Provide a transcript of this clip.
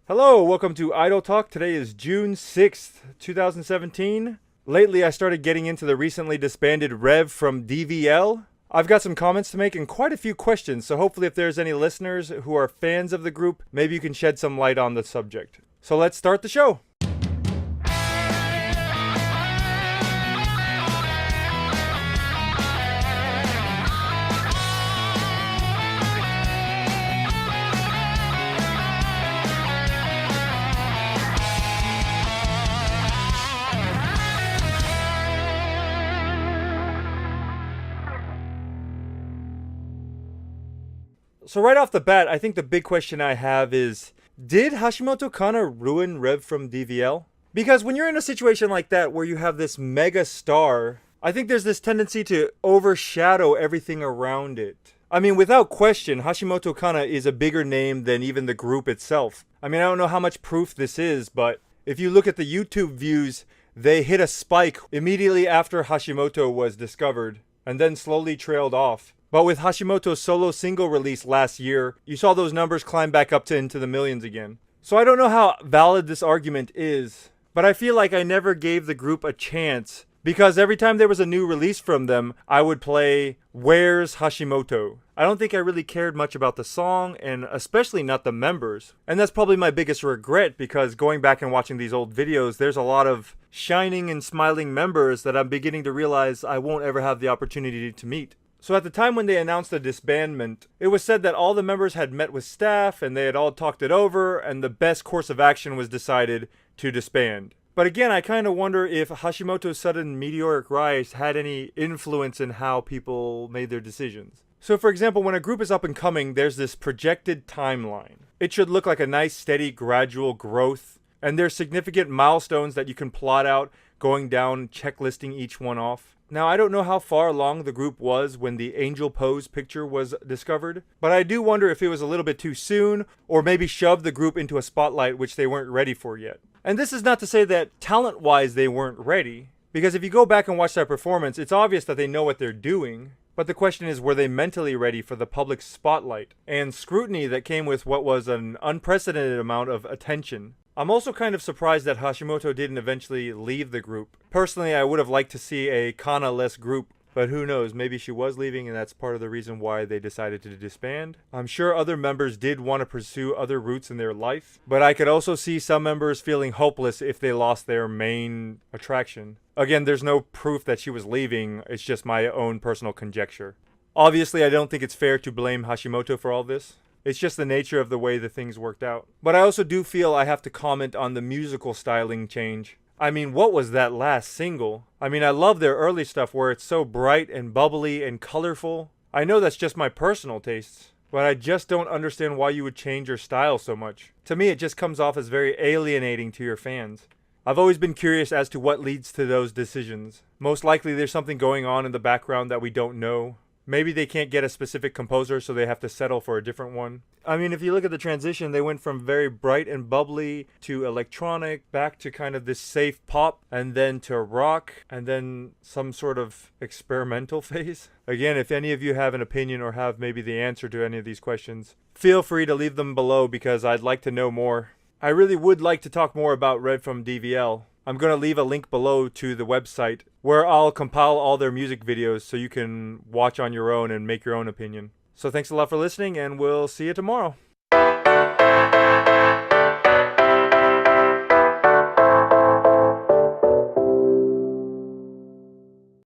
Hello, welcome to Aidol Talk. Today is June 6th, 2017. Lately, I started getting into the recently disbanded Rev from DVL. I've got some comments to make and quite a few questions, so hopefully if there's any listeners who are fans of the group, maybe you can shed some light on the subject. So let's start the show. So right off the bat, I think the big question I have is, did Hashimoto Kanna ruin Rev from DVL? Because when you're in a situation like that where you have this mega star, I think there's this tendency to overshadow everything around it. I mean, without question, Hashimoto Kanna is a bigger name than even the group itself. I mean, I don't know how much proof this is, but if you look at the YouTube views, they hit a spike immediately after Hashimoto was discovered, and then slowly trailed off. But with Hashimoto's solo single release last year, you saw those numbers climb back up to into the millions again. So I don't know how valid this argument is, but I feel like I never gave the group a chance, because every time there was a new release from them, I would play Where's Hashimoto? I don't think I really cared much about the song, and especially not the members. And that's probably my biggest regret, because going back and watching these old videos, there's a lot of shining and smiling members that I'm beginning to realize I won't ever have the opportunity to meet. So at the time when they announced the disbandment, it was said that all the members had met with staff and they had all talked it over, and the best course of action was decided to disband. But again, I kind of wonder if Hashimoto's sudden meteoric rise had any influence in how people made their decisions. So for example, when a group is up and coming, there's this projected timeline. It should look like a nice, steady, gradual growth, and there's significant milestones that you can plot out, going down, checklisting each one off. Now, I don't know how far along the group was when the Angel Pose picture was discovered, but I do wonder if it was a little bit too soon, or maybe shoved the group into a spotlight which they weren't ready for yet. And this is not to say that talent-wise they weren't ready, because if you go back and watch their performance, it's obvious that they know what they're doing, but the question is, were they mentally ready for the public spotlight and scrutiny that came with what was an unprecedented amount of attention? I'm also kind of surprised that Hashimoto didn't eventually leave the group. Personally, I would have liked to see a Kanna-less group, but who knows, maybe she was leaving and that's part of the reason why they decided to disband. I'm sure other members did want to pursue other routes in their life, but I could also see some members feeling hopeless if they lost their main attraction. Again, there's no proof that she was leaving, it's just my own personal conjecture. Obviously, I don't think it's fair to blame Hashimoto for all this. It's just the nature of the way the things worked out. But I also do feel I have to comment on the musical styling change. I mean, what was that last single? I mean, I love their early stuff where it's so bright and bubbly and colorful. I know that's just my personal tastes, but I just don't understand why you would change your style so much. To me, it just comes off as very alienating to your fans. I've always been curious as to what leads to those decisions. Most likely there's something going on in the background that we don't know. Maybe they can't get a specific composer, so they have to settle for a different one. I mean, if you look at the transition, they went from very bright and bubbly to electronic, back to kind of this safe pop, and then to rock, and then some sort of experimental phase. Again, if any of you have an opinion or have maybe the answer to any of these questions, feel free to leave them below because I'd like to know more. I really would like to talk more about Red from DVL. I'm going to leave a link below to the website where I'll compile all their music videos so you can watch on your own and make your own opinion. So thanks a lot for listening, and we'll see you tomorrow.